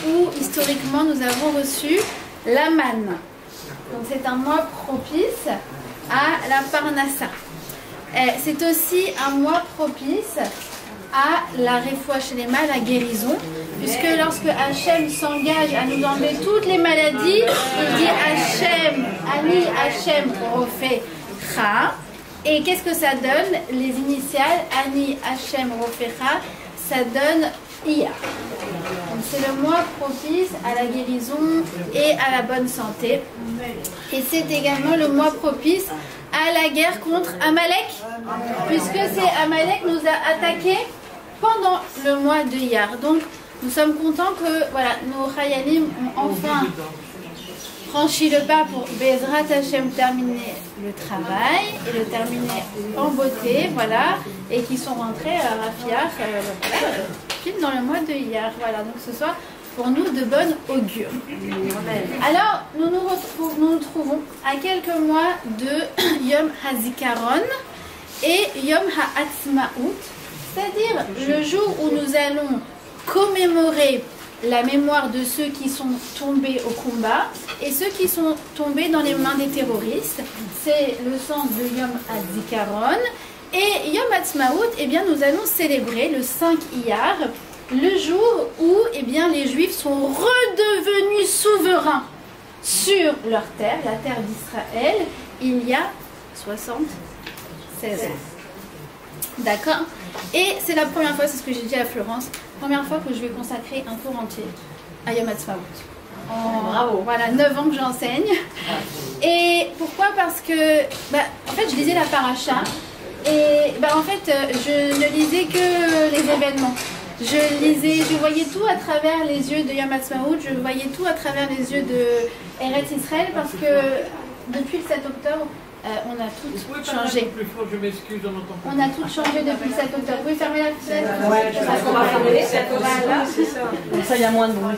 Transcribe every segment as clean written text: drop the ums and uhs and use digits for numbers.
où historiquement nous avons reçu la manne. Donc c'est un mois propice à la Parnassa. C'est aussi un mois propice à la Refoua Shelema, la guérison, puisque lorsque Hachem s'engage à nous enlever toutes les maladies, il dit Hachem, Ani Hachem Rofecha. Et qu'est-ce que ça donne? Les initiales Ani Hachem Rofecha, ça donne Iya. Donc c'est le mois propice à la guérison et à la bonne santé. Et c'est également le mois propice à la guerre contre Amalek, puisque c'est Amalek nous a attaqués pendant le mois de Iyar. Donc nous sommes contents que voilà, nos Chayalim ont enfin franchi le pas pour Bezrat Hashem terminer le travail et le terminer en beauté, voilà, et qui sont rentrés à Rafiach pile dans le mois de Iyar. Voilà, donc ce soir pour nous de bonne augure. Alors nous nous trouvons à quelques mois de Yom HaZikaron et Yom HaAtzmaut, c'est-à-dire le jour où nous allons commémorer la mémoire de ceux qui sont tombés au combat et ceux qui sont tombés dans les mains des terroristes. C'est le sens de Yom HaZikaron. Et Yom HaAtzmaut, eh bien, nous allons célébrer le 5 Iyar, le jour où eh bien, les Juifs sont redevenus souverains sur leur terre, la terre d'Israël, il y a 76 ans. D'accord? Et c'est la première fois, c'est ce que j'ai dit à Florence, première fois que je vais consacrer un cours entier à Yom HaAtzmaut. Bravo. Voilà, 9 ans que j'enseigne. Et pourquoi? Parce que, en fait, je lisais la paracha et en fait, je ne lisais que les événements. Je voyais tout à travers les yeux de Yom HaAtzmaut, je voyais tout à travers les yeux de Eretz Israël, parce que depuis le 7 octobre, on a tout changé. On a tout changé depuis le 7 octobre. Vous pouvez fermer la fenêtre? Ouais, on va fermer les 7 octobre. Voilà, c'est ça. Comme ça, il y a moins de bruit.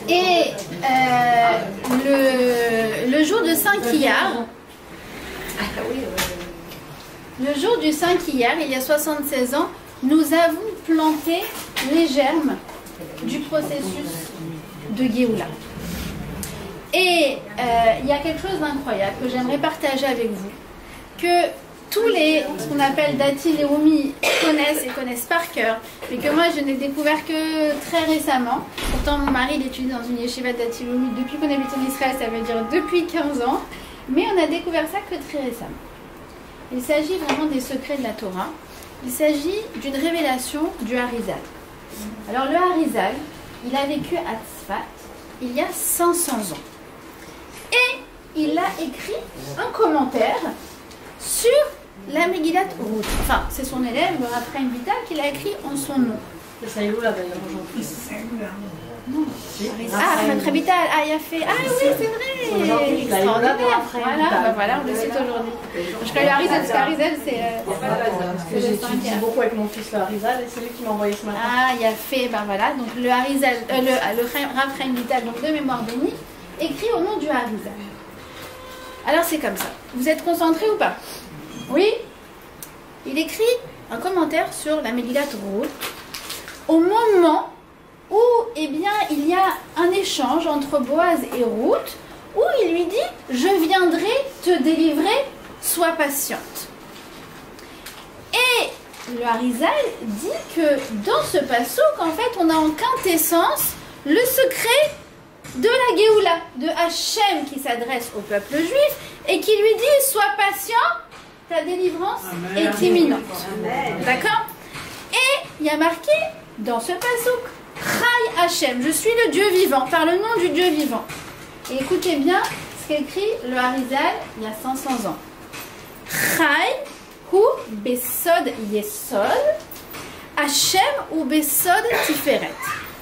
Et le jour de 5 Iyar, le jour du 5 Iyar, il y a 76 ans, nous avons planté les germes du processus de Géoula. Et il y a quelque chose d'incroyable que j'aimerais partager avec vous, que tous ce qu'on appelle Dati Leumi connaissent par cœur, mais que moi je n'ai découvert que très récemment. Pourtant mon mari il étudie dans une yeshiva Dati Leumi depuis qu'on habite en Israël, ça veut dire depuis 15 ans, mais on a découvert ça que très récemment. Il s'agit vraiment des secrets de la Torah. Il s'agit d'une révélation du Harizal. Alors le Harizal, il a vécu à Tzfat il y a 500 ans. Et il a écrit un commentaire sur la Megillat Ruth. Enfin, c'est son élève, le Rav Chaim Vital, qui l'a écrit en son nom. C'est Saïloula d'ailleurs aujourd'hui. Non. Rav Chaim Vital, il a fait. Ah oui, c'est vrai. Extraordinaire. Voilà, on le cite aujourd'hui. Je crois le Harizal, parce que Harizal, c'est. Parce que j'utilise beaucoup avec mon fils le Harizal et c'est lui qui m'a envoyé ce matin. Il a fait, donc le Harizal, le Rav Chaim Vital, donc de mémoire bénie, écrit au nom du Harizal. Alors c'est comme ça. Vous êtes concentrés ou pas? Oui? Il écrit un commentaire sur la Megillat Ruth au moment où il y a un échange entre Boaz et Ruth, où il lui dit « Je viendrai te délivrer, sois patiente ». Et le Harizal dit que dans ce passouk, en fait, on a en quintessence le secret de la Géoula, de Hachem qui s'adresse au peuple juif et qui lui dit « Sois patient, ta délivrance est imminente ». D'accord? Et il y a marqué dans ce passouk « Chai Hachem », je suis le Dieu vivant, par le nom du Dieu vivant. Et écoutez bien ce qu'écrit le Harizal il y a 500 ans. « Chai hu besod yesod, Hachem hu besod tiferet ».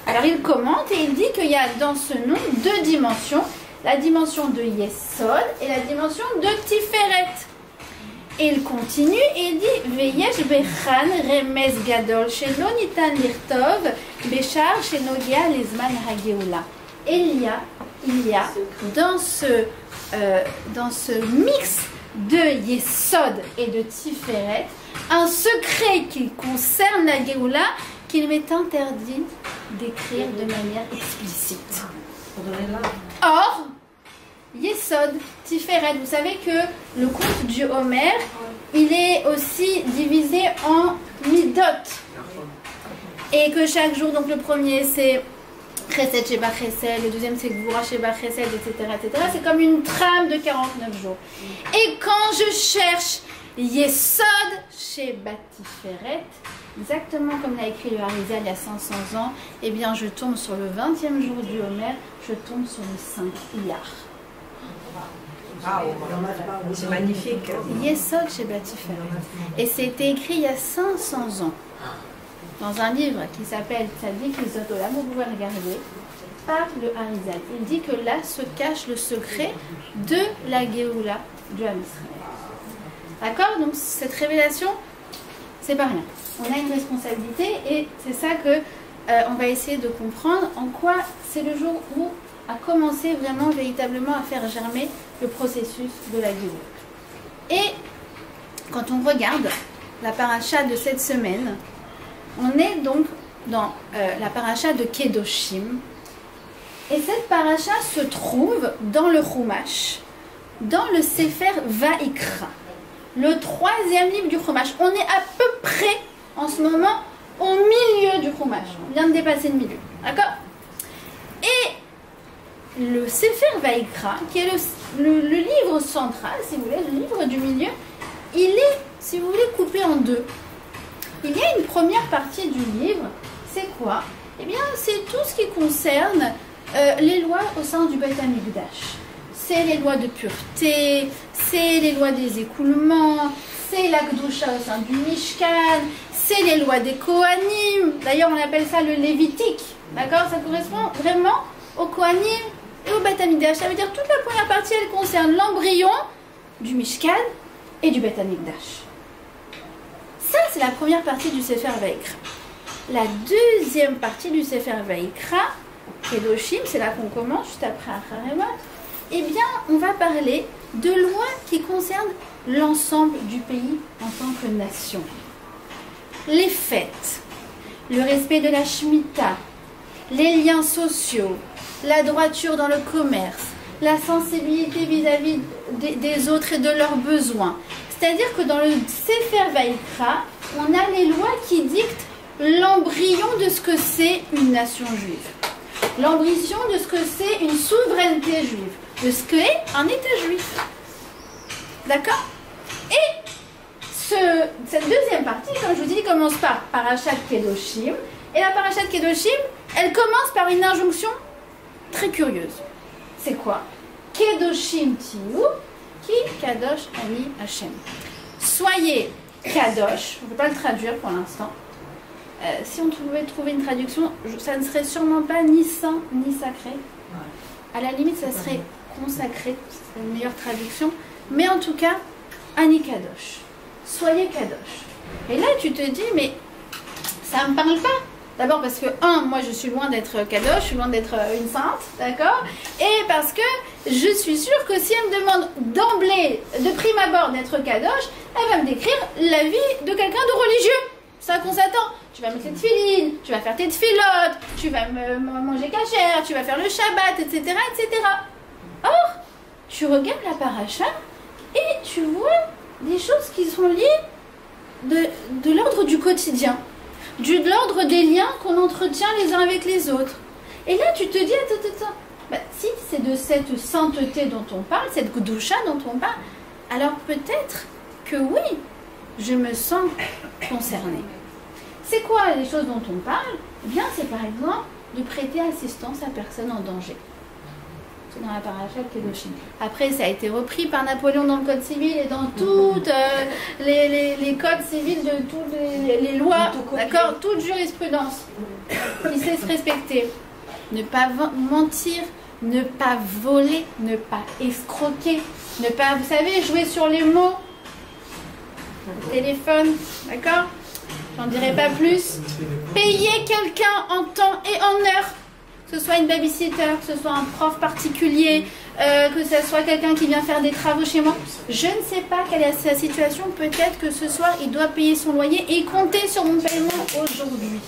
Alors il commente et il dit qu'il y a dans ce nom deux dimensions, la dimension de Yesod et la dimension de Tiferet. Et il continue et il dit Veyesh bechan remez gadol shelo nitan lirtov bechar shenogia lezman hageula. Et il y a dans ce mix de Yesod et de Tiferet un secret qui concerne la Géoula qu'il m'est interdit d'écrire de manière explicite. Or, Yesod, Tiferet, vous savez que le conte du Homer, il est aussi divisé en midot. Et que chaque jour, donc le premier c'est Chesed Sheba Chesed, le deuxième c'est Gvura Sheba Chesed, etc. etc. C'est comme une trame de 49 jours. Et quand je cherche Yesod Sheba Tiferet, exactement comme l'a écrit le Harizal il y a 500 ans, eh bien je tombe sur le 20e jour du Homer, je tombe sur les 5 Iyar. C'est magnifique. Yesod Sheba Tiferet. Et c'était écrit il y a 500 ans. Dans un livre qui s'appelle Tzadik Lizot Olam, vous pouvez regarder, par le Harizal. Il dit que là se cache le secret de la Géoula du Ham Israël. D'accord? Donc cette révélation, c'est pas rien. On a une responsabilité et c'est ça que on va essayer de comprendre en quoi c'est le jour où a commencé vraiment véritablement à faire germer le processus de la Géoula. Et quand on regarde la paracha de cette semaine, on est donc dans la paracha de Kedoshim. Et cette paracha se trouve dans le Chumash, dans le Sefer Vaikra, le 3e livre du Chumash. On est à peu près, en ce moment, au milieu du Chumash. On vient de dépasser le milieu. D'accord? Et le Sefer Vaikra, qui est le livre central, si vous voulez, le livre du milieu, il est, si vous voulez, coupé en deux. Il y a une première partie du livre, c'est quoi? Eh bien, c'est tout ce qui concerne les lois au sein du Beth Amikdash. C'est les lois de pureté, c'est les lois des écoulements, c'est la Kedusha au sein du Mishkan, c'est les lois des Kohanim. D'ailleurs, on appelle ça le Lévitique. D'accord? Ça correspond vraiment aux Kohanim et au Beth Amikdash. Ça veut dire toute la première partie, elle concerne l'embryon du Mishkan et du Beth Amikdash. Ça, c'est la première partie du Sefer Vaikra. La deuxième partie du Sefer Vaikra, Kedoshim, c'est là qu'on commence, juste après Acharemot, eh bien, on va parler de lois qui concernent l'ensemble du pays en tant que nation. Les fêtes, le respect de la Shemitah, les liens sociaux, la droiture dans le commerce, la sensibilité vis-à-vis des autres et de leurs besoins. C'est-à-dire que dans le Sefer Vaikra, on a les lois qui dictent l'embryon de ce que c'est une nation juive. L'embryon de ce que c'est une souveraineté juive. De ce qu'est un État juif. D'accord? Et cette deuxième partie, comme je vous dis, commence par Parashat Kedoshim. Et la Parashat Kedoshim, elle commence par une injonction très curieuse. C'est quoi? Kedoshim Tiyu. Ki Kadosh Ani Hashem. Soyez Kadosh, je ne peux pas le traduire pour l'instant. Si on pouvait trouver une traduction, ça ne serait sûrement pas ni saint ni sacré. À la limite, ça serait consacré, c'est la meilleure traduction. Mais en tout cas, Ani Kadosh. Soyez Kadosh. Et là, tu te dis, mais ça ne me parle pas. D'abord parce que, moi je suis loin d'être kadosh, je suis loin d'être une sainte, d'accord? Et parce que je suis sûre que si elle me demande d'emblée, de prime abord d'être kadosh, elle va me décrire la vie de quelqu'un de religieux. C'est ça qu'on s'attend. Tu vas mettre tes tefilines, tu vas faire tes tfilotes, tu vas manger kasher, tu vas faire le Shabbat, etc., etc. Or, tu regardes la paracha et tu vois des choses qui sont liées de l'ordre du quotidien. De l'ordre des liens qu'on entretient les uns avec les autres. Et là, tu te dis, attends, si c'est de cette sainteté dont on parle, cette Kedusha dont on parle, alors peut-être que oui, je me sens concernée. C'est quoi les choses dont on parle? Eh bien, c'est par exemple de prêter assistance à personne en danger. C'est dans la paracha de Kedoshim. Après, ça a été repris par Napoléon dans le Code civil et dans toutes les codes civils de toutes les lois, d'accord, toute jurisprudence qui sait se respecter. Ne pas mentir, ne pas voler, ne pas escroquer, ne pas, vous savez, jouer sur les mots. Téléphone, d'accord? J'en dirai pas plus. Payer quelqu'un en temps et en heure. Que ce soit une babysitter, que ce soit un prof particulier, que ce soit quelqu'un qui vient faire des travaux chez moi. Je ne sais pas quelle est sa situation. Peut-être que ce soir, il doit payer son loyer et compter sur mon paiement aujourd'hui.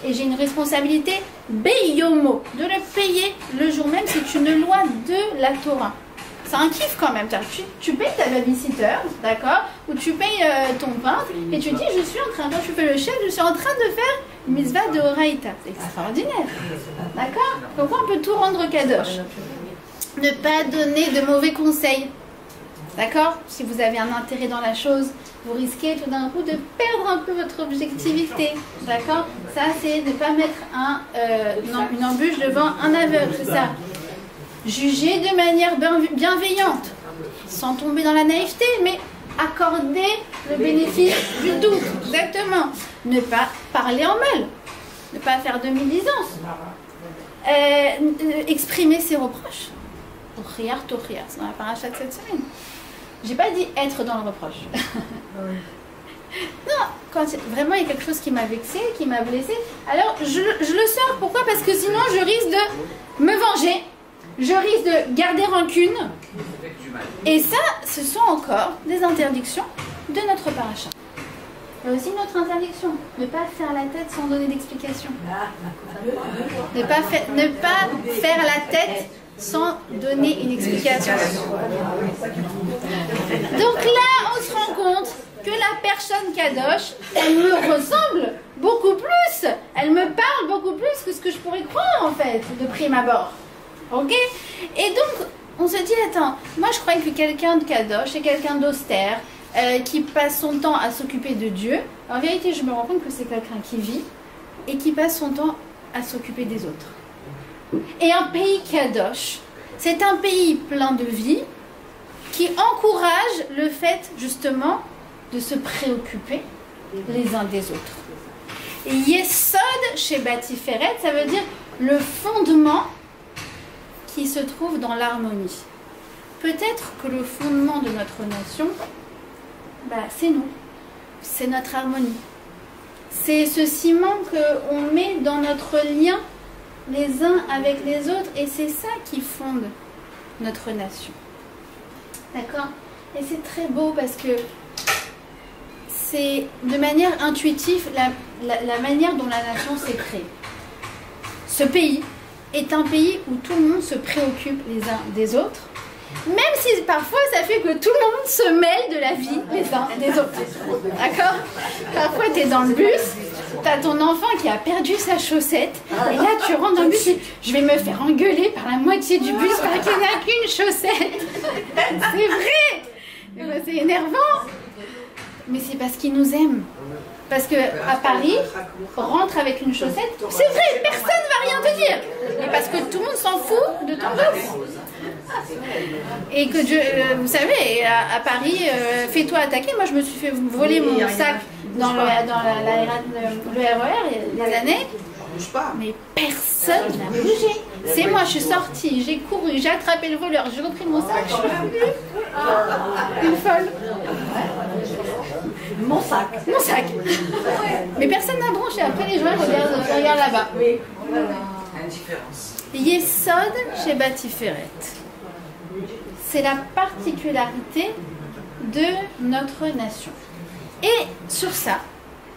et j'ai une responsabilité beyomo, de le payer le jour même. C'est une loi de la Torah. C'est un kiff quand même. Tu payes ta babysitter, d'accord, ou tu payes ton pain, et tu dis, je suis en train, quand tu fais le chef, je suis en train de faire une mitzvah de Horaïta. C'est extraordinaire. D'accord? Donc on peut tout rendre kadosh. Ne pas donner de mauvais conseils. D'accord? Si vous avez un intérêt dans la chose, vous risquez tout d'un coup de perdre un peu votre objectivité. D'accord? Ça, c'est ne pas mettre une embûche devant un aveugle, c'est ça. Juger de manière bienveillante, sans tomber dans la naïveté, mais accorder le bénéfice du doute. Exactement. Ne pas parler en mal. Ne pas faire de médisance. Exprimer ses reproches. Tochiar, c'est dans la paracha de cette semaine. J'ai pas dit être dans le reproche. Non, quand vraiment il y a quelque chose qui m'a vexée, qui m'a blessée, alors je le sors. Pourquoi? Parce que sinon je risque de me venger, je risque de garder rancune. Et ça, ce sont encore des interdictions de notre paracha. Il y a aussi une autre interdiction, ne pas faire la tête sans donner d'explication. Ne pas faire la tête sans donner une explication. Donc là, on se rend compte que la personne kadosh, elle me ressemble beaucoup plus, elle me parle beaucoup plus que ce que je pourrais croire en fait, de prime abord. Ok? Et donc, on se dit, attends, moi je croyais que quelqu'un de kadosh est quelqu'un d'austère, qui passe son temps à s'occuper de Dieu. En vérité, je me rends compte que c'est quelqu'un qui vit et qui passe son temps à s'occuper des autres. Et un pays kadosh, c'est un pays plein de vie qui encourage le fait justement de se préoccuper les uns des autres. Et Yesod chez Batiferet, ça veut dire le fondement qui se trouve dans l'harmonie. Peut-être que le fondement de notre nation, c'est nous, c'est notre harmonie. C'est ce ciment qu'on met dans notre lien les uns avec les autres, et c'est ça qui fonde notre nation. D'accord? Et c'est très beau parce que c'est de manière intuitive la manière dont la nation s'est créée. Ce pays est un pays où tout le monde se préoccupe les uns des autres, même si parfois ça fait que tout le monde se mêle de la vie les uns des autres. D'accord? Parfois tu es dans le bus, tu as ton enfant qui a perdu sa chaussette, et là tu rentres dans le bus et je vais me faire engueuler par la moitié du bus parce qu'il n'y a qu'une chaussette. C'est vrai! C'est énervant, mais c'est parce qu'ils nous aiment. Parce que à Paris, rentre avec une chaussette, c'est vrai, personne ne va rien te dire. Mais parce que tout le monde s'en fout de ton bus. Et que vous savez, à Paris, fais-toi attaquer. Moi, je me suis fait voler mon sac dans le RER il y a des années. Mais personne n'a bougé. C'est moi, je suis sortie, j'ai couru, j'ai attrapé le voleur, j'ai repris mon sac, je suis revenue. Une folle. Mon sac. Mon sac. Mais personne n'a bronché. Après, les gens regardent là-bas. Yesod chez Batiferet. C'est la particularité de notre nation. Et sur ça,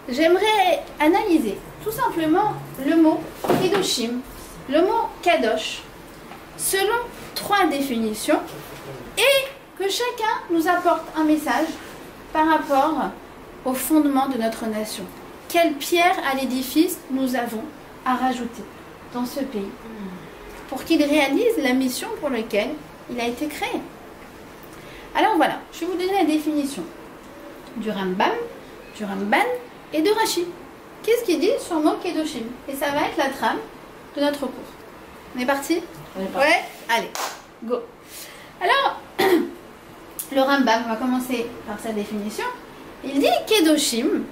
j'aimerais analyser tout simplement le mot Kedoshim, le mot Kadosh, selon 3 définitions, et que chacun nous apporte un message par rapport au fondement de notre nation. Quelle pierre à l'édifice nous avons à rajouter dans ce pays pour qu'il réalise la mission pour laquelle il a été créé. Alors voilà, je vais vous donner la définition du Rambam, du Ramban et de Rashi. Qu'est-ce qu'il dit sur le mot Kedoshim? Et ça va être la trame de notre cours. On est parti? Ouais? Allez, go. Alors, le Rambam, on va commencer par sa définition. Il dit Kedoshim,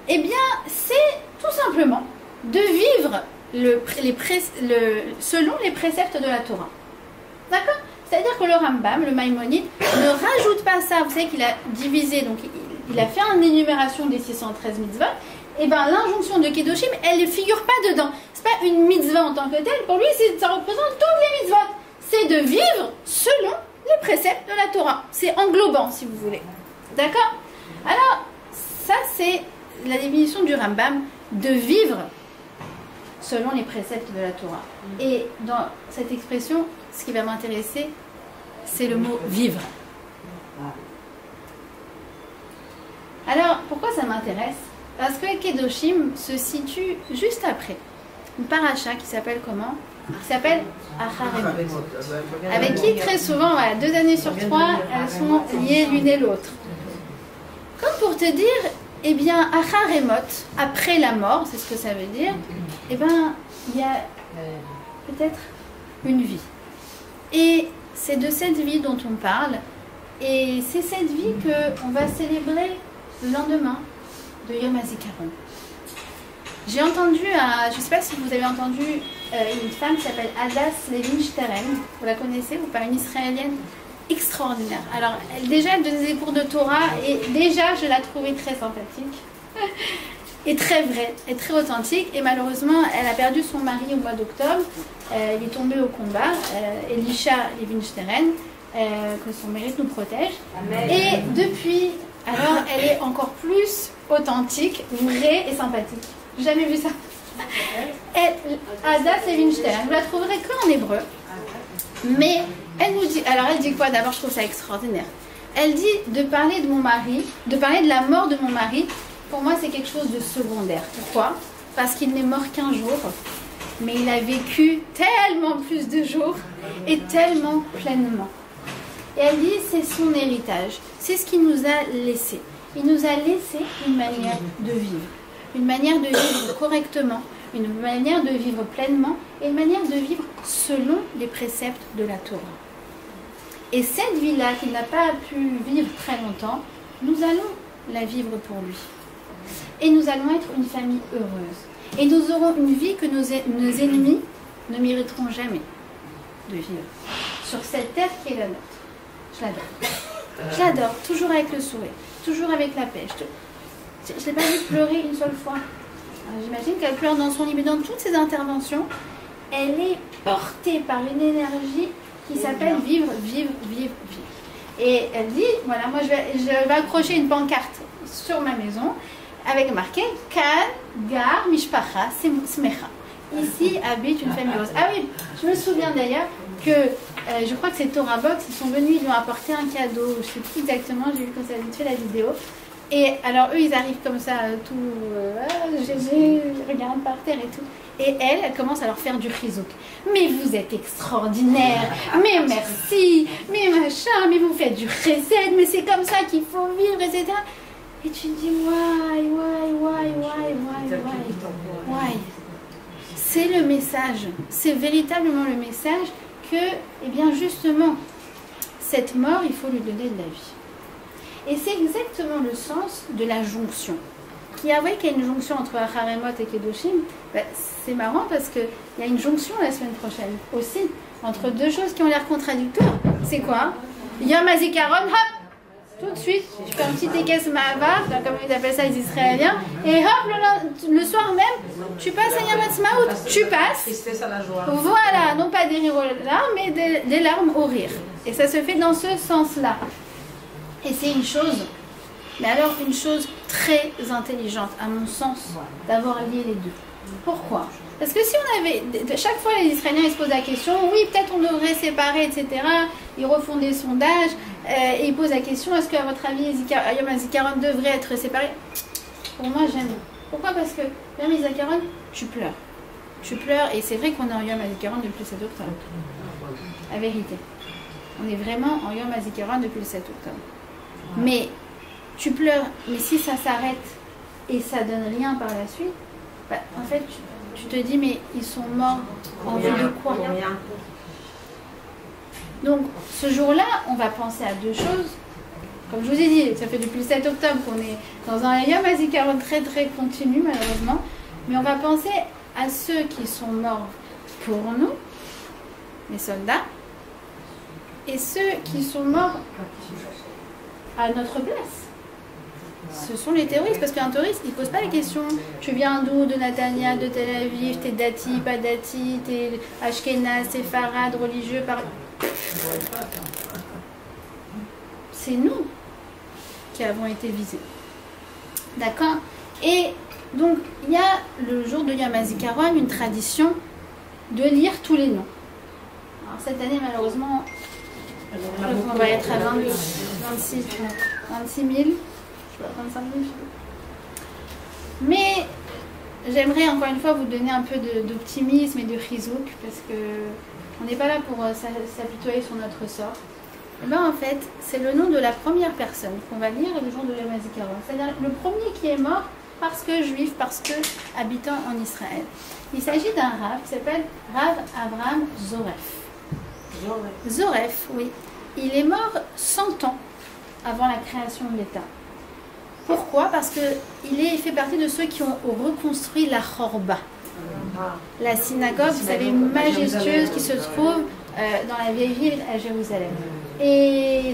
eh bien, c'est tout simplement de vivre selon les préceptes de la Torah. D'accord? C'est-à-dire que le Rambam, le Maïmonide, ne rajoute pas ça. Vous savez qu'il a divisé, donc il a fait une énumération des 613 mitzvot. Et bien l'injonction de Kedoshim, elle ne figure pas dedans. C'est pas une mitzvah en tant que telle. Pour lui, ça représente toutes les mitzvot. C'est de vivre selon les préceptes de la Torah. C'est englobant, si vous voulez. D'accord? Alors, ça c'est la définition du Rambam, de vivre selon les préceptes de la Torah. Et dans cette expression, ce qui va m'intéresser, c'est le mot vivre. Alors, pourquoi ça m'intéresse? Parce que Kedoshim se situe juste après une paracha qui s'appelle comment? Qui s'appelle Achar Emot. Avec qui, très souvent, voilà, 2 années sur 3, elles sont liées l'une et l'autre. Comme pour te dire, eh bien, Achar Emot, après la mort, c'est ce que ça veut dire, eh bien, il y a peut-être une vie. Et c'est de cette vie dont on parle, et c'est cette vie qu'on va célébrer le lendemain de Yom HaZikaron. J'ai entendu, je ne sais pas si vous avez entendu une femme qui s'appelle Hadas Levin-Steren, vous la connaissez ou pas, une israélienne extraordinaire. Alors déjà elle donnait des cours de Torah et déjà je la trouvais très sympathique et très vraie et très authentique, et malheureusement elle a perdu son mari au mois d'octobre, il est tombé au combat, Elisha Levin-Steren, que son mérite nous protège. Amen. Et depuis, alors elle est encore plus authentique, vraie et sympathique. J'ai jamais vu ça. Hadas Levin-Steren, vous la trouverez qu'en hébreu. Mais elle nous dit, alors elle dit quoi? D'abord, je trouve ça extraordinaire. Elle dit de parler de mon mari, de parler de la mort de mon mari, pour moi c'est quelque chose de secondaire. Pourquoi? Parce qu'il n'est mort qu'un jour, mais il a vécu tellement plus de jours et tellement pleinement. Et elle dit c'est son héritage, c'est ce qu'il nous a laissé. Il nous a laissé une manière de vivre. Une manière de vivre correctement, une manière de vivre pleinement et une manière de vivre selon les préceptes de la Torah. Et cette vie-là, qu'il n'a pas pu vivre très longtemps, nous allons la vivre pour lui. Et nous allons être une famille heureuse. Et nous aurons une vie que nos ennemis ne mériteront jamais de vivre. Sur cette terre qui est la nôtre. Je l'adore. Je l'adore, toujours avec le sourire, toujours avec la paix. Je ne l'ai pas vu pleurer une seule fois. J'imagine qu'elle pleure dans son lit, mais dans toutes ses interventions, elle est portée par une énergie qui s'appelle vivre, vivre, vivre, vivre. Et elle dit, voilà, moi je vais accrocher une pancarte sur ma maison avec marqué Kan, Gar, Mishpacha, Smecha. Ici habite une famille heureuse. Ah oui, je me souviens d'ailleurs que je crois que c'est Torah Box, ils sont venus, ils lui ont apporté un cadeau, je ne sais plus exactement, j'ai vu quand ça a vite fait la vidéo. Et alors eux, ils arrivent comme ça, tout, Jésus, regarde par terre et tout. Et elle commence à leur faire du chizouk. Mais vous êtes extraordinaire, mais merci, mais machin, mais vous faites du chesed, mais c'est comme ça qu'il faut vivre, etc. Et tu te dis, why. C'est le message, c'est véritablement le message que, eh bien justement, cette mort, il faut lui donner de la vie. Et c'est exactement le sens de la jonction. Qui avouait qu'il y a une jonction entre Achar Emot et Kedoshim, c'est marrant parce qu'il y a une jonction la semaine prochaine aussi, entre deux choses qui ont l'air contradictoires. C'est quoi? Yom HaZikaron, hop, tout de suite, tu fais un petit tekes ma'avar, comme ils appellent ça les Israéliens, et hop, le soir même, tu passes à Yom HaTzmaout, tu passes, voilà, non pas des rires aux larmes, mais des larmes au rire. Et ça se fait dans ce sens-là. Et c'est une chose, mais alors une chose très intelligente, à mon sens, d'avoir lié les deux. Pourquoi? Parce que si on avait, chaque fois les Israéliens ils se posent la question, oui peut-être on devrait séparer, etc. Ils refont des sondages et ils posent la question, est-ce qu'à votre avis Yom HaZikaron devrait être séparé? Pour moi j'aime. Pourquoi? Parce que Yom HaZikaron, tu pleures. Tu pleures et c'est vrai qu'on est en Yom HaZikaron depuis le 7 octobre. La vérité. On est vraiment en Yom HaZikaron depuis le 7 octobre. Mais tu pleures, mais si ça s'arrête et ça donne rien par la suite, bah, en fait tu te dis mais ils sont morts en vue de quoi? Donc ce jour-là on va penser à deux choses. Comme je vous ai dit, ça fait depuis le 7 octobre qu'on est dans un Yom HaZikaron très très continu malheureusement, mais on va penser à ceux qui sont morts pour nous, les soldats, et ceux qui sont morts à notre place. Ce sont les terroristes, parce qu'un terroriste, il ne pose pas la question tu viens d'où, de Netanya, de Tel Aviv, t'es dati, pas dati, t'es ashkénaz, t'es farad, religieux, c'est nous qui avons été visés. D'accord? Et Donc, il y a le jour de Yom HaZikaron une tradition de lire tous les noms. Alors, cette année, malheureusement, on va être à 26 000, 25 000. Mais j'aimerais encore une fois vous donner un peu d'optimisme et de chizouk, parce que on n'est pas là pour s'apitoyer sur notre sort. Et bien en fait, c'est le nom de la première personne qu'on va lire le jour de Yom HaZikaron. C'est-à-dire le premier qui est mort parce que juif, parce que habitant en Israël. Il s'agit d'un Rav qui s'appelle Rav Avraham Zoref. Zoref, oui. Il est mort 100 ans avant la création de l'État. Pourquoi? Parce qu'il fait partie de ceux qui ont reconstruit la Chorba. La synagogue, vous savez, majestueuse qui se trouve dans la vieille ville à Jérusalem. Et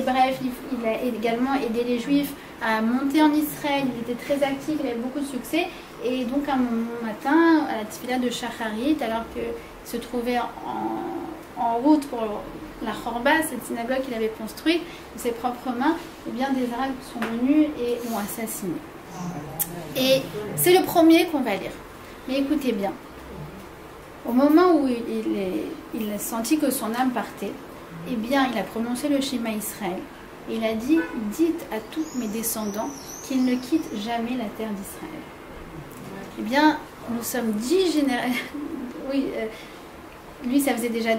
bref, il a également aidé les Juifs à monter en Israël. Il était très actif, il avait beaucoup de succès. Et donc un matin, à la tefila de Shacharit, alors qu'il se trouvait en route pour la Chorba, cette synagogue qu'il avait construite de ses propres mains, eh bien des Arabes sont venus et l'ont assassiné. Et c'est le premier qu'on va lire. Mais écoutez bien, au moment où il a senti que son âme partait, eh bien il a prononcé le Shema Israël. Et il a dit, dites à tous mes descendants qu'ils ne quittent jamais la terre d'Israël. Eh bien, nous sommes 10 générations. Oui, lui, ça faisait déjà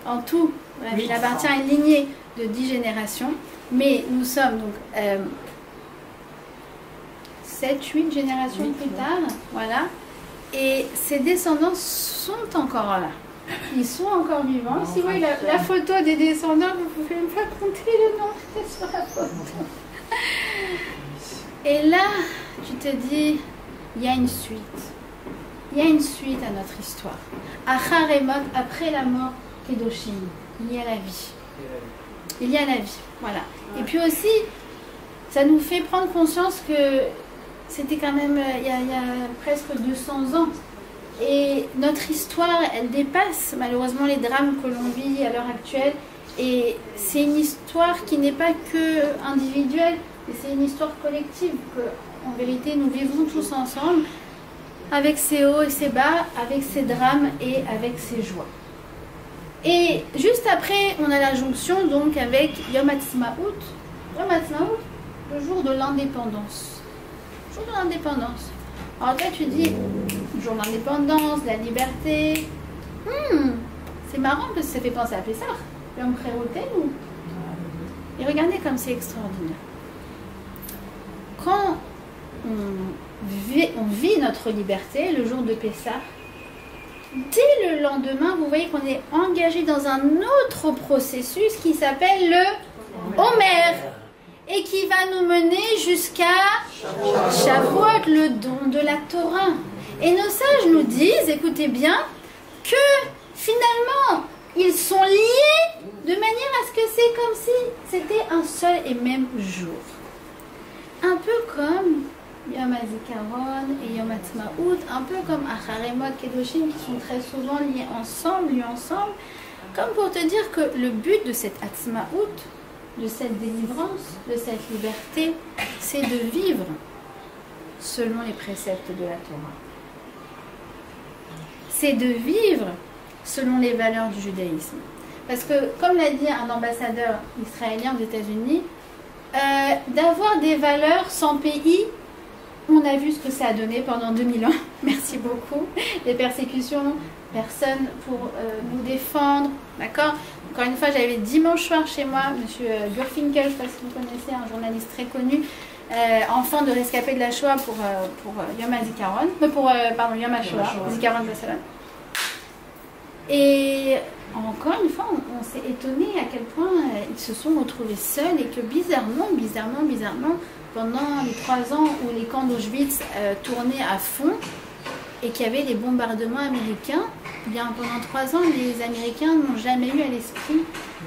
en tout, il appartient à une lignée de 10 générations, mais nous sommes donc 7-8 générations plus tard, voilà, et ses descendants sont encore là. Ils sont encore vivants. Ici, vous voyez la photo des descendants, vous ne pouvez même pas compter le nom sur la photo. Et là, tu te dis, il y a une suite. Il y a une suite à notre histoire. Achar et Mot, après la mort, Kedoshim, il y a la vie. Il y a la vie, voilà. Et puis aussi, ça nous fait prendre conscience que c'était quand même il y a presque 200 ans. Et notre histoire, elle dépasse malheureusement les drames que l'on vit à l'heure actuelle. Et c'est une histoire qui n'est pas que individuelle, mais c'est une histoire collective que, en vérité, nous vivons tous ensemble, avec ses hauts et ses bas, avec ses drames et avec ses joies. Et juste après, on a la jonction donc avec Yom Ha'atzmaut. Yom Ha'atzmaut, le jour de l'indépendance. Le jour de l'indépendance. Alors toi tu dis, le jour de l'indépendance, la liberté. C'est marrant parce que ça fait penser à Pessah. Yom Kherotenu. Et regardez comme c'est extraordinaire. Quand on vit notre liberté, le jour de Pessah, dès le lendemain, vous voyez qu'on est engagé dans un autre processus qui s'appelle le Omer et qui va nous mener jusqu'à Shavuot, le don de la Torah. Et nos sages nous disent, écoutez bien, que finalement, ils sont liés de manière à ce que c'est comme si c'était un seul et même jour. Un peu comme Yom HaZikaron et Yom Ha'atzmaut, un peu comme Achar et Mot, Kedoshim, qui sont très souvent liés ensemble, comme pour te dire que le but de cette Ha'atzmaut, de cette délivrance, de cette liberté, c'est de vivre selon les préceptes de la Torah. C'est de vivre selon les valeurs du judaïsme. Parce que, comme l'a dit un ambassadeur israélien aux États-Unis, d'avoir des valeurs sans pays, on a vu ce que ça a donné pendant 2000 ans. Merci beaucoup. Les persécutions, personne pour nous défendre. D'accord? Encore une fois, j'avais dimanche soir chez moi, monsieur Gurfinkel, je ne sais pas si vous connaissez, un journaliste très connu, enfant de rescapé de la Shoah pour Yom HaZikaron, Yom HaShoah, Zikaron Bassalon. Et encore une fois, on s'est étonné à quel point ils se sont retrouvés seuls et que bizarrement, pendant les 3 ans où les camps d'Auschwitz tournaient à fond et qu'il y avait les bombardements américains, eh bien pendant 3 ans, les Américains n'ont jamais eu à l'esprit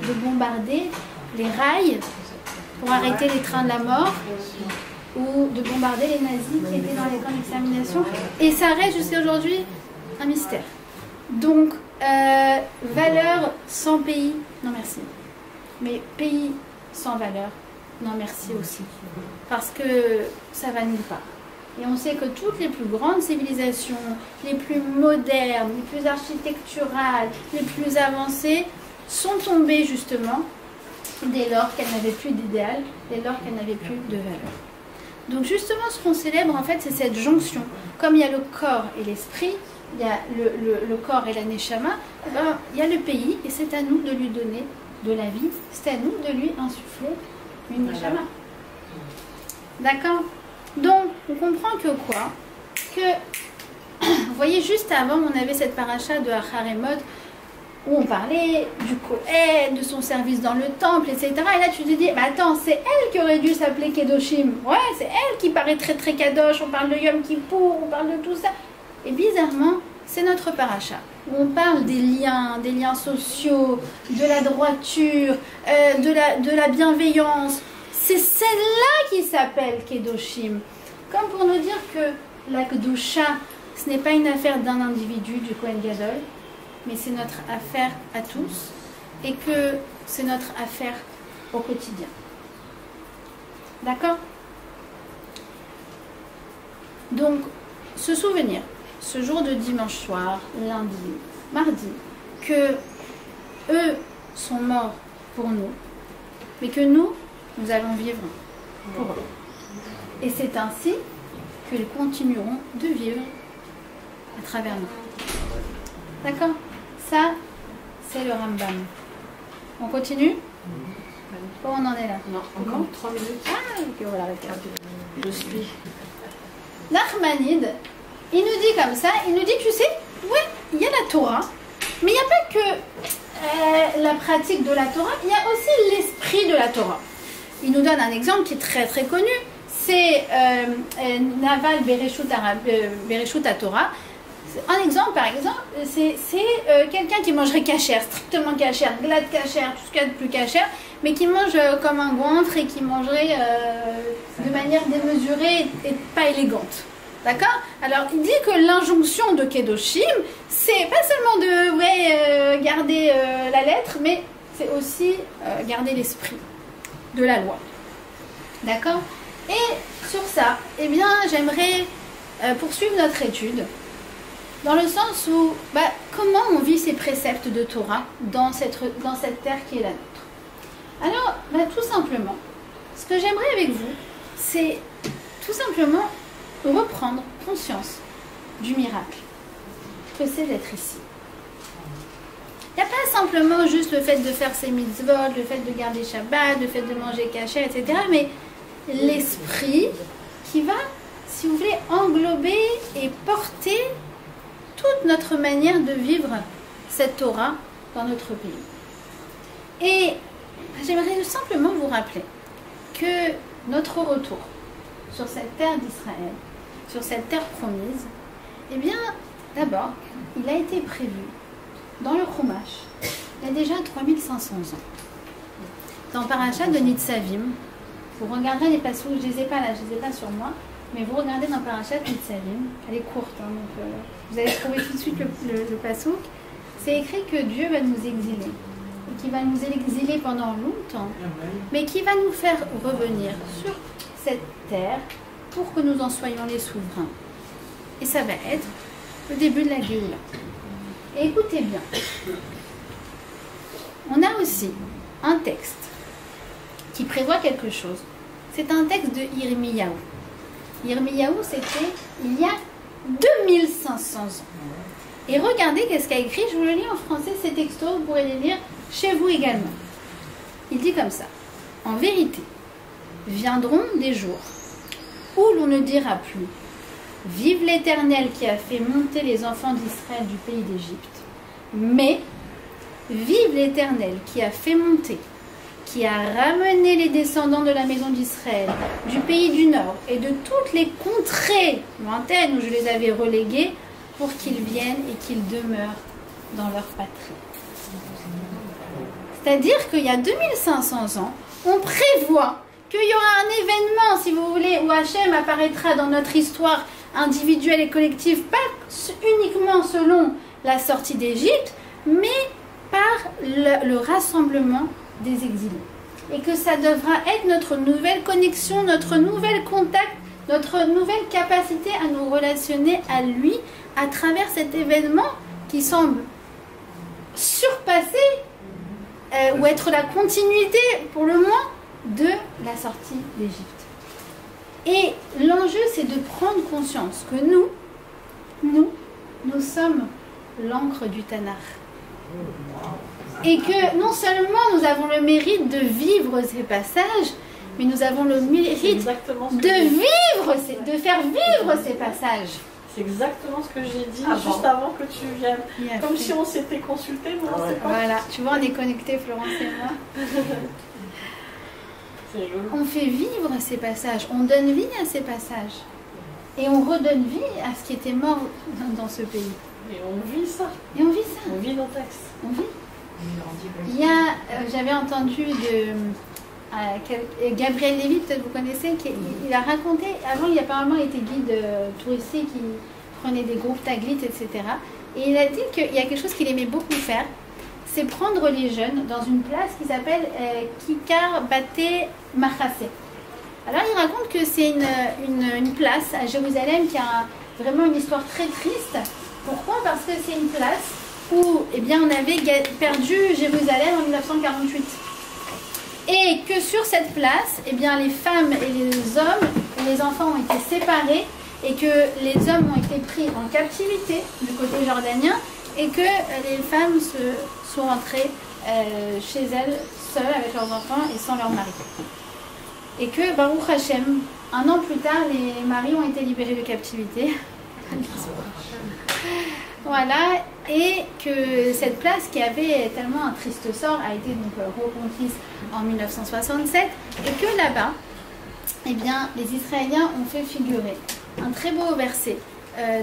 de bombarder les rails pour arrêter les trains de la mort ou de bombarder les nazis qui étaient dans les camps d'extermination. Et ça reste jusqu'à aujourd'hui un mystère. Donc, valeur sans pays, non merci. Mais pays sans valeur, non merci aussi. Parce que ça va nulle part. Et on sait que toutes les plus grandes civilisations, les plus modernes, les plus architecturales, les plus avancées, sont tombées justement dès lors qu'elles n'avaient plus d'idéal, dès lors qu'elles n'avaient plus de valeur. Donc justement, ce qu'on célèbre, en fait, c'est cette jonction. Comme il y a le corps et l'esprit, il y a le corps et la neshama, ben, il y a le pays, et c'est à nous de lui donner de la vie, c'est à nous de lui insuffler une neshama. D'accord? Donc, on comprend que quoi? Que, vous voyez, juste avant, on avait cette paracha de Acharemot, où on parlait du Kohen, de son service dans le temple, etc. Et là, tu te dis, mais attends, c'est elle qui aurait dû s'appeler Kedoshim. Ouais, c'est elle qui paraît très très kadosh. On parle de Yom Kippour, on parle de tout ça. Et bizarrement, c'est notre paracha, où on parle des liens sociaux, de la droiture, de la bienveillance. C'est celle-là qui s'appelle Kedoshim. Comme pour nous dire que la Kedusha, ce n'est pas une affaire d'un individu, du Kohen Gadol, mais c'est notre affaire à tous, et que c'est notre affaire au quotidien. D'accord? Donc, se souvenir, ce jour de dimanche soir, lundi, mardi, que eux sont morts pour nous, mais que nous allons vivre pour eux. Et c'est ainsi qu'ils continueront de vivre à travers nous. D'accord? Ça, c'est le Rambam. On continue? Où on en est là? Non, encore 3 minutes. Ah, ok, on va l'arrêter. Je suis. Nachmanide, il nous dit comme ça, il nous dit, tu sais, oui, il y a la Torah, mais il n'y a pas que la pratique de la Torah, il y a aussi l'esprit de la Torah. Il nous donne un exemple qui est très très connu, c'est Naval Bereshut HaTorah. Un exemple, par exemple, c'est quelqu'un qui mangerait cachère, strictement cachère, glade cachère, tout ce qu'il y a de plus cachère, mais qui mange comme un gointre et qui mangerait de manière démesurée et pas élégante. D'accord? Alors, il dit que l'injonction de Kedoshim, c'est pas seulement de garder la lettre, mais c'est aussi garder l'esprit de la loi. D'accord? Et sur ça, eh bien, j'aimerais poursuivre notre étude dans le sens où, comment on vit ces préceptes de Torah dans cette terre qui est la nôtre. Alors, tout simplement, ce que j'aimerais avec vous, c'est tout simplement reprendre conscience du miracle que c'est d'être ici. Il n'y a pas simplement juste le fait de faire ses mitzvot, le fait de garder Shabbat, le fait de manger kasher, etc., mais l'esprit qui va, si vous voulez, englober et porter toute notre manière de vivre cette Torah dans notre pays. Et j'aimerais simplement vous rappeler que notre retour sur cette terre d'Israël, sur cette terre promise, eh bien, d'abord, il a été prévu dans le Chumash, il y a déjà 3500 ans. Dans Parashat de Nitzavim, vous regarderez les passages, je ne les ai pas là, je ne les ai pas sur moi, mais vous regardez dans Parashat Nitzavim, elle est courte, hein, donc vous allez trouver tout de suite le passouk. C'est écrit que Dieu va nous exiler, et qu'il va nous exiler pendant longtemps, mais qui va nous faire revenir sur cette terre pour que nous en soyons les souverains. Et ça va être le début de la Géoula. Et écoutez bien, on a aussi un texte qui prévoit quelque chose. C'est un texte de Yirmiyahu. Yirmiyahu, c'était il y a 2500 ans. Et regardez qu'est-ce qu'a écrit, je vous le lis en français, ces textos, vous pourrez les lire chez vous également. Il dit comme ça: en vérité, viendront des jours où l'on ne dira plus « Vive l'Éternel qui a fait monter les enfants d'Israël du pays d'Égypte », mais « Vive l'Éternel qui a fait monter, qui a ramené les descendants de la maison d'Israël du pays du Nord et de toutes les contrées lointaines où je les avais relégués pour qu'ils viennent et qu'ils demeurent dans leur patrie. » C'est-à-dire qu'il y a 2500 ans, on prévoit qu'il y aura un événement, si vous voulez, où Hachem apparaîtra dans notre histoire individuelle et collective, pas uniquement selon la sortie d'Égypte, mais par le rassemblement des exilés. Et que ça devra être notre nouvelle connexion, notre nouvel contact notre nouvelle capacité à nous relationner à lui à travers cet événement qui semble surpasser ou être la continuité, pour le moins, de la sortie d'Égypte. Et l'enjeu, c'est de prendre conscience que nous sommes l'encre du Tanakh. Et que non seulement nous avons le mérite de vivre ces passages, mais nous avons le mérite de faire vivre ces passages. C'est exactement ce que j'ai dit juste avant que tu viennes. Comme si on s'était consulté, mais on ne sait pas. Voilà, tu vois, on est connectés, Florence et moi. On fait vivre ces passages, on donne vie à ces passages. Et on redonne vie à ce qui était mort dans ce pays. Et on vit ça. Et on vit ça. On vit nos textes. On vit. Il y a, j'avais entendu de Gabriel Lévy, peut-être vous connaissez, il a raconté, avant il apparemment été guide touristique, il prenait des groupes Taglit, etc. Et il a dit qu'il y a quelque chose qu'il aimait beaucoup faire, c'est prendre les jeunes dans une place qui s'appelle Kikar Baté Machassé. Alors il raconte que c'est une place à Jérusalem qui a vraiment une histoire très triste. Pourquoi? Parce que c'est une place où on avait perdu Jérusalem en 1948. Et que sur cette place, les femmes et les hommes et les enfants ont été séparés et que les hommes ont été pris en captivité du côté jordanien et que les femmes sont rentrées chez elles seules avec leurs enfants et sans leur mari. Et que Baruch Hashem, un an plus tard, les maris ont été libérés de captivité. Voilà, et que cette place qui avait tellement un triste sort a été donc reconquise en 1967 et que là-bas, les Israéliens ont fait figurer un très beau verset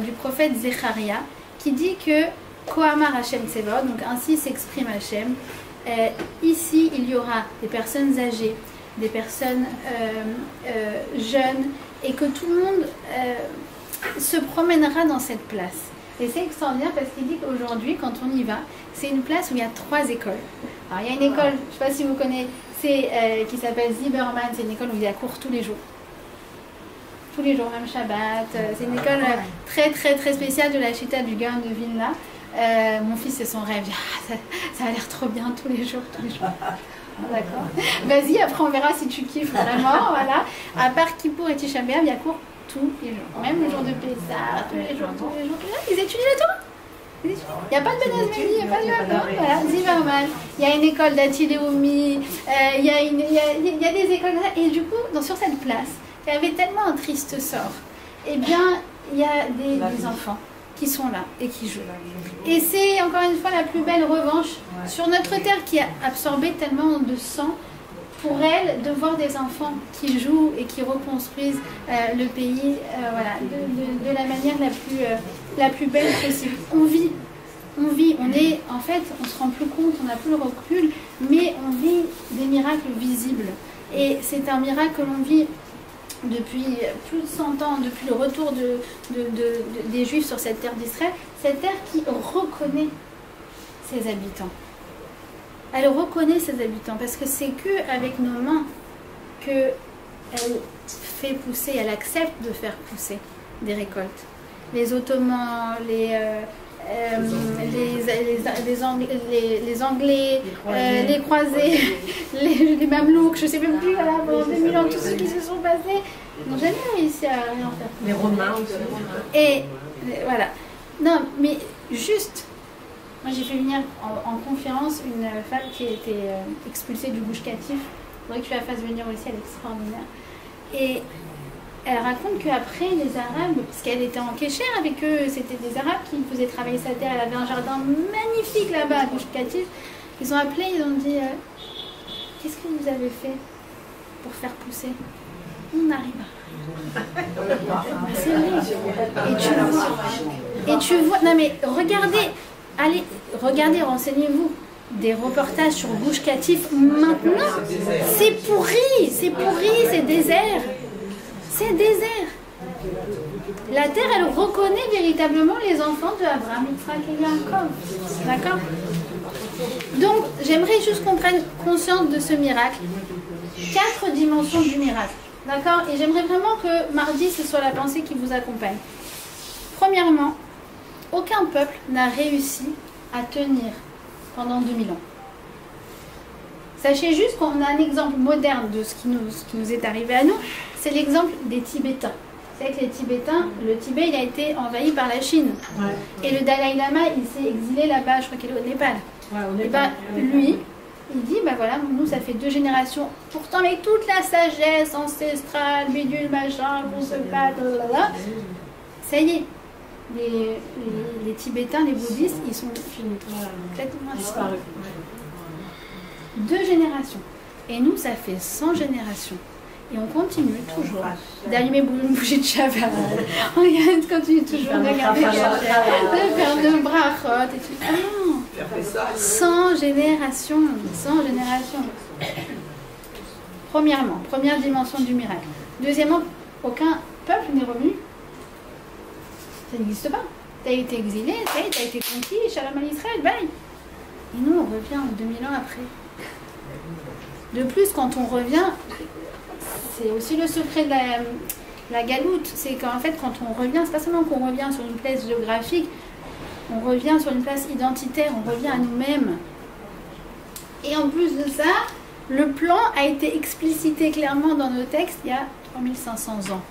du prophète Zecharia qui dit que Kohamar Hashem Tsevot, donc ainsi s'exprime Hashem, ici il y aura des personnes âgées, des personnes jeunes et que tout le monde se promènera dans cette place. Et c'est extraordinaire parce qu'il dit qu'aujourd'hui, quand on y va, c'est une place où il y a 3 écoles. Alors, il y a une école, je ne sais pas si vous connaissez, qui s'appelle Zimmerman, c'est une école où il y a cours tous les jours. Tous les jours, même Shabbat. C'est une école très, très, très spéciale de la Chita du Gaon de Vilna. Mon fils, c'est son rêve. Ça a l'air trop bien tous les jours, tous les jours. D'accord. Vas-y, après on verra si tu kiffes vraiment. Voilà. À part Kippour et Tisha B'Av, il y a cours tous les jours. Même le jour de Pessah, tous les jours. Ils étudient la Torah. Il n'y a pas de Ben Azmeni, il n'y a pas de Yaakov. Voilà, Zimmerman. Il y a une école d'Atiléoumi. Il y a des écoles comme ça. Et du coup, sur cette place, qui avait tellement un triste sort, il y a des enfants qui sont là et qui jouent. Et c'est encore une fois la plus belle revanche sur notre terre qui a absorbé tellement de sang pour elle de voir des enfants qui jouent et qui reconstruisent le pays de la manière la plus belle possible. On vit, on se rend plus compte, on n'a plus le recul, mais on vit des miracles visibles. Et c'est un miracle que l'on vit depuis plus de 100 ans, depuis le retour des Juifs sur cette terre d'Israël, cette terre qui reconnaît ses habitants. Elle reconnaît ses habitants parce que c'est qu'avec nos mains qu'elle fait pousser, elle accepte de faire pousser des récoltes. Les Ottomans, les Anglais, les Croisés, les Mamelouks, je ne sais même plus, voilà, pendant 2000 ans, tous ceux qui se sont passés n'ont jamais réussi à rien faire. Les Romains aussi. Et voilà. Non, mais juste, moi j'ai fait venir en conférence une femme qui a été expulsée du Gush Katif. Il faudrait que tu la fasses venir aussi, elle est extraordinaire. Et elle raconte qu'après les Arabes, parce qu'elle était en Kécher avec eux, c'était des Arabes qui faisaient travailler sa terre, elle avait un jardin magnifique là-bas à Gush Katif. Ils ont appelé, ils ont dit qu'est-ce que vous avez fait pour faire pousser? On n'arrive pas. C'est vrai. Et tu vois, non mais regardez, renseignez-vous. Des reportages sur Gush Katif maintenant, c'est pourri, c'est désert. C'est désert. La terre, elle reconnaît véritablement les enfants de Abraham, Yitzhak et Yaakov. D'accord? Donc, j'aimerais juste qu'on prenne conscience de ce miracle. 4 dimensions du miracle. D'accord? Et j'aimerais vraiment que mardi, ce soit la pensée qui vous accompagne. Premièrement, aucun peuple n'a réussi à tenir pendant 2000 ans. Sachez juste qu'on a un exemple moderne de ce qui nous est arrivé à nous, c'est l'exemple des Tibétains. Vous savez que les Tibétains, le Tibet, il a été envahi par la Chine. Ouais. Et le Dalai Lama, il s'est exilé là-bas, je crois qu'il est au Népal. Ouais, au Népal. Et ben, lui, il dit, ben voilà, nous, ça fait 2 générations, pourtant avec toute la sagesse ancestrale, bidule, machin, qu'on se bat, blablabla, ça y est, les Tibétains, les bouddhistes, ils sont complètement disparus. 2 générations. Et nous, ça fait 100 générations. Et on continue toujours d'allumer une bougie de Shabbat. On continue toujours de regarder, de faire de brachot et tout. Ah non, 100 générations. 100 générations. Premièrement, première dimension du miracle. Deuxièmement, aucun peuple n'est revenu. Ça n'existe pas. Tu as été exilé, tu as été conquis, Shalom à Israël, bye. Et nous, on revient 2000 ans après. De plus, quand on revient, c'est aussi le secret de la galoute, c'est qu'en fait, quand on revient, c'est pas seulement qu'on revient sur une place géographique, on revient sur une place identitaire, on revient à nous-mêmes. Et en plus de ça, le plan a été explicité clairement dans nos textes il y a 3500 ans.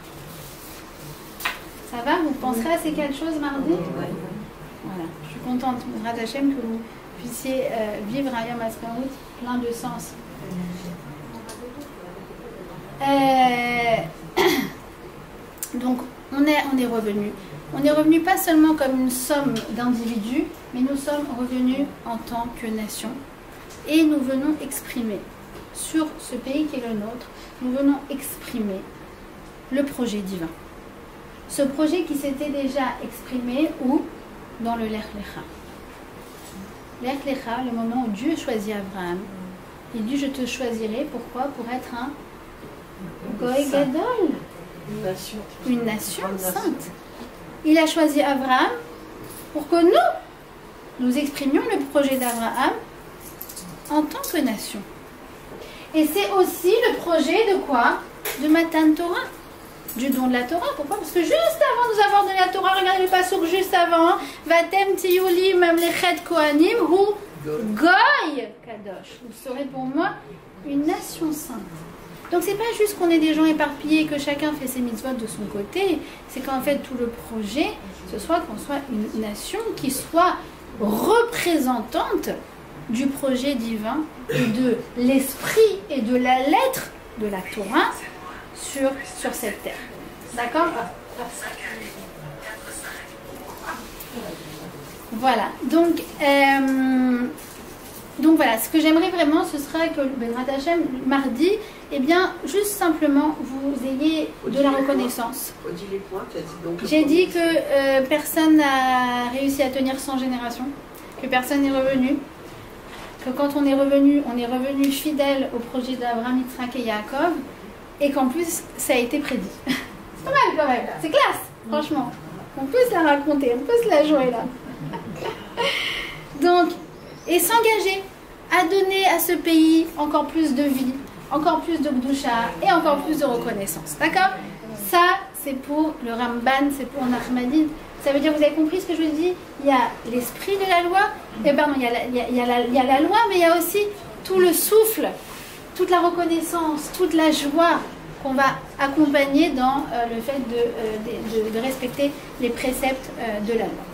Ça va? Vous penserez à ces 4 choses mardi? Voilà, je suis contente, M'ezrat Hashem, que vous puissiez vivre un Yom HaSpirout plein de sens. Donc on est revenu. On est revenu pas seulement comme une somme d'individus, mais nous sommes revenus en tant que nation. Et nous venons exprimer sur ce pays qui est le nôtre, nous venons exprimer le projet divin. Ce projet qui s'était déjà exprimé où? Dans le Lech Lecha. Lech Lecha, le moment où Dieu choisit Abraham. Il dit, je te choisirai, pourquoi? Pour être un Goy Gadol, une nation sainte. Il a choisi Abraham pour que nous exprimions le projet d'Abraham en tant que nation. Et c'est aussi le projet de quoi? De Matan Torah, du don de la Torah. Pourquoi? Parce que juste avant de nous avoir donné la Torah, regardez le passouk juste avant, Vatem tiyuli mamlechet kohanim hu Goy Kadosh. Vous serez pour moi une nation sainte. Donc c'est pas juste qu'on ait des gens éparpillés et que chacun fait ses mitzvot de son côté, c'est qu'en fait tout le projet, ce soit qu'on soit une nation qui soit représentante du projet divin et de l'esprit et de la lettre de la Torah sur cette terre. D'accord? Voilà, donc voilà, ce que j'aimerais vraiment, ce sera que M'ezrat Hashem, mardi, eh bien, juste simplement, vous ayez de la reconnaissance. J'ai dit que personne n'a réussi à tenir 100 générations, que personne n'est revenu, que quand on est revenu fidèle au projet d'Abraham, Yitzhak et Yaakov, et qu'en plus, ça a été prédit. C'est pas mal quand même, c'est classe, franchement. On peut se la raconter, on peut se la jouer là. Donc, et s'engager à donner à ce pays encore plus de vie, encore plus de Gdusha et encore plus de reconnaissance. D'accord? Ça, c'est pour le Ramban, c'est pour Nachmanide. Ça veut dire, vous avez compris ce que je vous dis? Il y a l'esprit de la loi, et pardon, il y a la loi, mais il y a aussi tout le souffle, toute la reconnaissance, toute la joie qu'on va accompagner dans le fait de respecter les préceptes de la loi.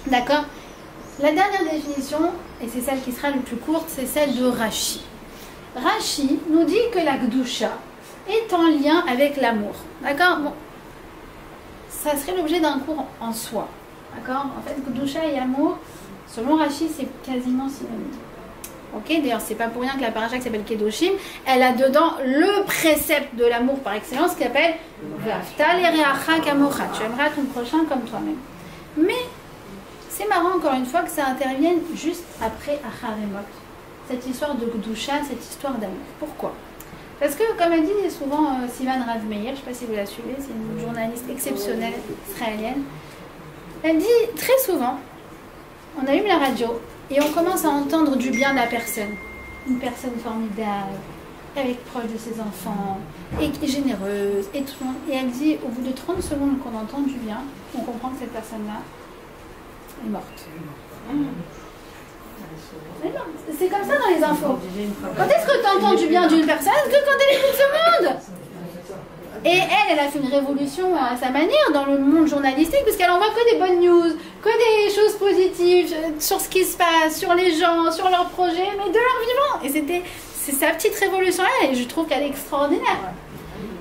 D'accord? La dernière définition, et c'est celle qui sera la plus courte, c'est celle de Rashi. Rashi nous dit que la Gdusha est en lien avec l'amour. D'accord? Bon, ça serait l'objet d'un cours en soi. D'accord? En fait, Gdusha et amour, selon Rashi, c'est quasiment synonyme. Ok? D'ailleurs, c'est pas pour rien que la paracha qui s'appelle Kedoshim, elle a dedans le précepte de l'amour par excellence qui s'appelle V'afta l'ereacha kamocha. Tu aimeras ton prochain comme toi-même. Mais c'est marrant encore une fois que ça intervienne juste après Acharemot. Cette histoire de Gdusha, cette histoire d'amour. Pourquoi? Parce que, comme elle dit souvent Sivan Rav Meir, je ne sais pas si vous la suivez, c'est une journaliste exceptionnelle israélienne. Elle dit très souvent, on allume la radio et on commence à entendre du bien de la personne. Une personne formidable, avec proche de ses enfants, et généreuse, et tout le monde. Et elle dit, au bout de 30 secondes qu'on entend du bien, on comprend que cette personne-là est morte. C'est comme ça dans les infos. Quand est-ce que tu entends du bien d'une personne? Que quand elle écoute ce monde. Et elle a fait une révolution à sa manière dans le monde journalistique, parce qu'elle envoie que des bonnes news, que des choses positives sur ce qui se passe, sur les gens, sur leurs projets, mais de leur vivant. Et c'est sa petite révolution-là, et je trouve qu'elle est extraordinaire.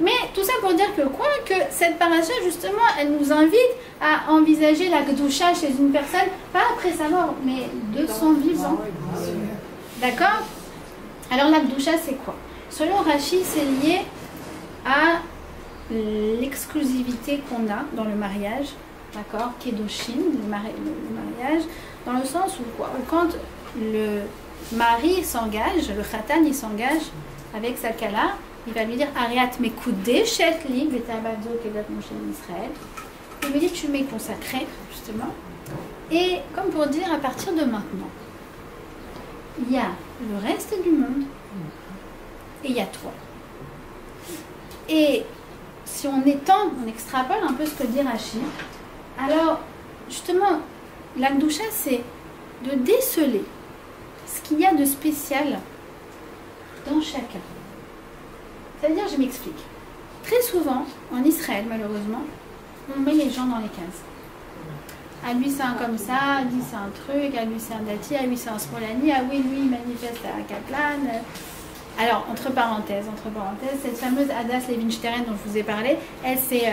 Mais tout ça pour dire que cette paracha, justement, elle nous invite à envisager la Kedusha chez une personne, pas après sa mort, mais de son vivant. D'accord? Alors la Kedusha, c'est quoi? Selon Rashi, c'est lié à l'exclusivité qu'on a dans le mariage, d'accord? Kedushin, le mariage, dans le sens où quoi? Quand le mari s'engage, le khatan, il s'engage avec sa kala, il va lui dire Ariat mekudé shet li betabadzo kedat moshe Israël. Il lui dit tu m'es consacré, justement. Et comme pour dire à partir de maintenant, il y a le reste du monde et il y a toi. Et si on étend, on extrapole un peu ce que dit Rashi, alors justement, la Kedusha, c'est de déceler ce qu'il y a de spécial dans chacun. C'est-à-dire, je m'explique. Très souvent, en Israël, malheureusement, on met les gens dans les cases. À lui, c'est un comme ça, à lui, c'est un truc, à lui, c'est un dati, à lui, c'est un smolani, ah oui, lui, il manifeste à Kaplan. Alors, entre parenthèses, cette fameuse Hadass Levinstein dont je vous ai parlé, elle, c'est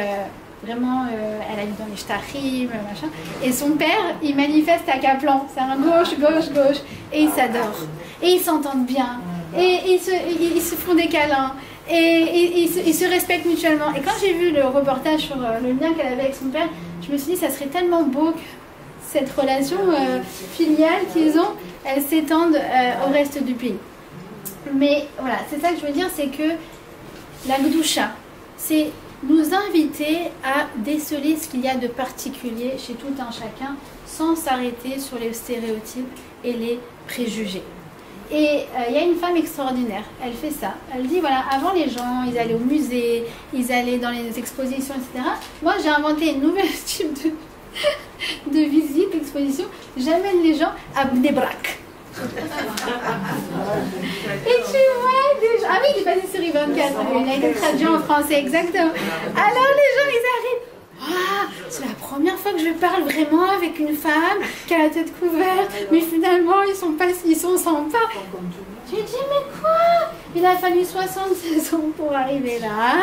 vraiment, elle habite dans les Shtachim, machin. Et son père, il manifeste à Kaplan. C'est un gauche. Et ils s'adorent. Et ils s'entendent bien. Et ils se font des câlins. Et ils se respectent mutuellement. Et quand j'ai vu le reportage sur le lien qu'elle avait avec son père, je me suis dit, ça serait tellement beau que cette relation filiale qu'ils ont, elle s'étende au reste du pays. Mais voilà, c'est ça que je veux dire, c'est que la Kedusha, c'est nous inviter à déceler ce qu'il y a de particulier chez tout un chacun, sans s'arrêter sur les stéréotypes et les préjugés. Et il y a une femme extraordinaire, elle fait ça. Elle dit, voilà, avant les gens, ils allaient au musée, ils allaient dans les expositions, etc. Moi, j'ai inventé une nouvelle type de visite, d'exposition. J'amène les gens à Bnei Brak. Et tu vois des gens... Ah oui, il est passé sur I24, il a été traduit en français, exactement. Alors les gens, ils arrivent. Ah, c'est la première fois que je parle vraiment avec une femme qui a la tête couverte, mais finalement ils sont sympas. Tu dis mais quoi? Il a fallu 76 ans pour arriver là.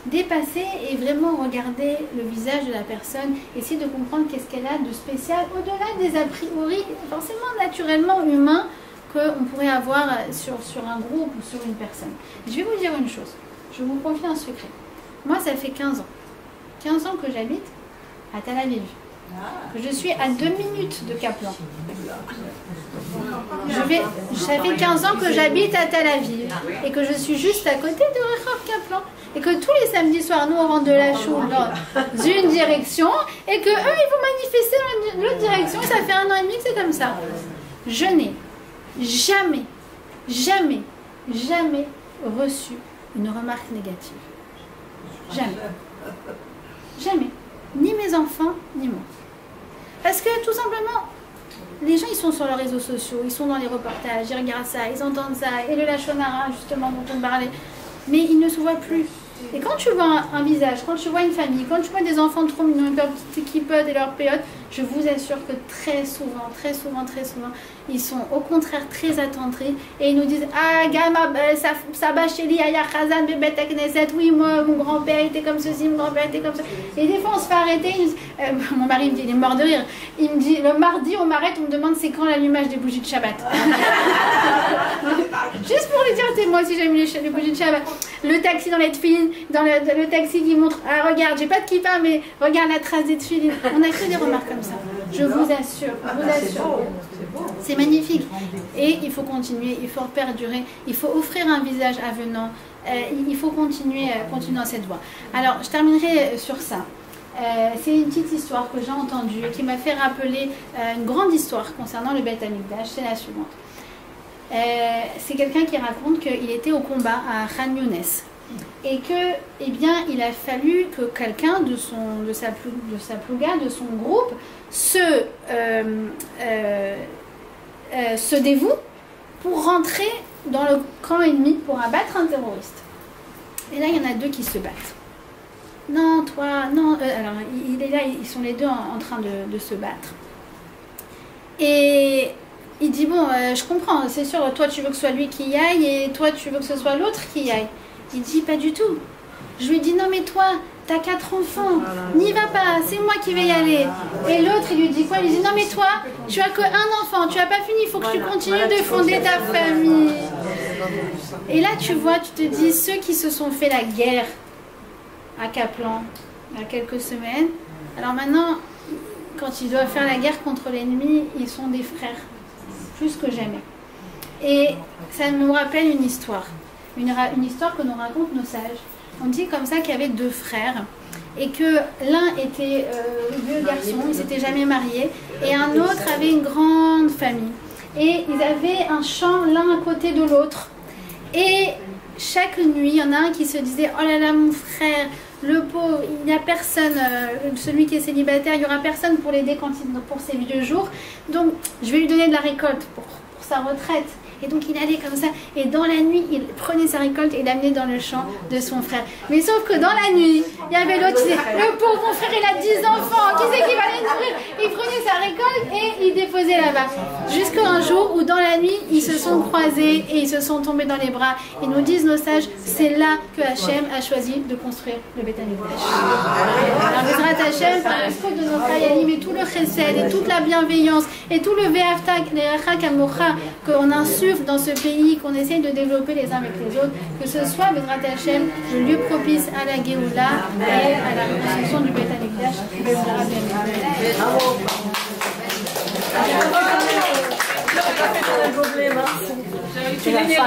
Dépasser et vraiment regarder le visage de la personne, essayer de comprendre qu'est-ce qu'elle a de spécial au-delà des a priori forcément naturellement humains qu'on pourrait avoir sur un groupe ou sur une personne. Je vais vous dire une chose, je vous confie un secret. Moi, ça fait 15 ans. 15 ans que j'habite à Tel Aviv. Je suis à 2 minutes de Kaplan. Ça fait 15 ans que j'habite à Tel Aviv et que je suis juste à côté de Rehov Kaplan. Et que tous les samedis soirs, nous on rentre de la choule dans une direction et que eux ils vont manifester dans l'autre direction. Ça fait 1 an et demi que c'est comme ça. Je n'ai jamais reçu une remarque négative. Jamais. Ni mes enfants, ni moi. Parce que tout simplement, les gens ils sont sur leurs réseaux sociaux, ils sont dans les reportages, ils regardent ça, ils entendent ça, et le Lachonara justement dont on parlait, mais ils ne se voient plus. Et quand tu vois un visage, quand tu vois une famille, quand tu vois des enfants trop mignons avec leurs petites équipotes et leurs péotes, je vous assure que très souvent, ils sont au contraire très attendris et ils nous disent ah Gama, Saba Sheli Aya Khazan Bebet Knesset, oui moi mon grand-père était comme ceci, mon grand-père était comme ça. Et des fois on se fait arrêter, mon mari me dit, il est mort de rire, il me dit le mardi on m'arrête, on me demande c'est quand l'allumage des bougies de Shabbat. Juste pour lui dire c'est moi aussi j'aime les bougies de Shabbat. Le taxi dans les tefilines, dans le taxi qui montre ah regarde j'ai pas de kippa mais regarde la trace des tefilines. On a que des remarques comme ça. Je vous assure. C'est magnifique. Et il faut continuer, il faut perdurer, il faut offrir un visage avenant, il faut continuer dans cette voie. Alors, je terminerai sur ça. C'est une petite histoire que j'ai entendue et qui m'a fait rappeler une grande histoire concernant le Beit Hamikdash. C'est la suivante. C'est quelqu'un qui raconte qu'il était au combat à Khan Younes et que, eh bien, il a fallu que quelqu'un de sa plouga, de son groupe, se dévoue pour rentrer dans le camp ennemi pour abattre un terroriste. Et là, il y en a deux qui se battent. Non, toi, non. Alors, il est là, ils sont les deux en train de se battre. Et il dit, bon, je comprends, c'est sûr, toi tu veux que ce soit lui qui y aille et toi tu veux que ce soit l'autre qui y aille. Il dit, pas du tout. Je lui dis, non mais toi, t'as 4 enfants, n'y va pas, c'est moi qui vais y aller. Et l'autre, il lui dit quoi? Il lui dit, non mais toi, tu as qu'un enfant, tu n'as pas fini, il faut que tu continues de fonder ta famille. Et là, tu vois, tu te dis, ceux qui se sont fait la guerre à Kaplan, il y a quelques semaines, alors maintenant, quand ils doivent faire la guerre contre l'ennemi, ils sont des frères, plus que jamais. Et ça me rappelle une histoire que nous racontent nos sages. On dit comme ça qu'il y avait 2 frères et que l'un était vieux garçon, il ne s'était jamais marié, et un autre avait une grande famille. Et ils avaient un champ l'un à côté de l'autre. Et chaque nuit, il y en a un qui se disait « Oh là là, mon frère, le pauvre, il n'y a personne, celui qui est célibataire, il n'y aura personne pour l'aider pour ses vieux jours. Donc, je vais lui donner de la récolte pour sa retraite. » Et donc il allait comme ça, et dans la nuit, il prenait sa récolte et l'amenait dans le champ de son frère. Mais sauf que dans la nuit, il y avait l'autre qui disait, le pauvre, mon frère, il a 10 enfants, qui c'est qui va les nourrir? Il prenait sa récolte et il déposait là-bas. Jusqu'à un jour où dans la nuit, ils se sont croisés et ils se sont tombés dans les bras. Et nous disent nos sages, c'est là que Hachem a choisi de construire le Beit Hamikdash. Alors Bezrat Hachem, par le scope de notre Hayalim et tout le chesed et toute la bienveillance et tout le ve'afta le'acha kamocha qu'on insuffle dans ce pays, qu'on essaye de développer les uns avec les autres, que ce soit Bezrat Hachem, le lieu propice à la Géoula et à la reconstruction du Beit Hamikdash. Tu les mérites.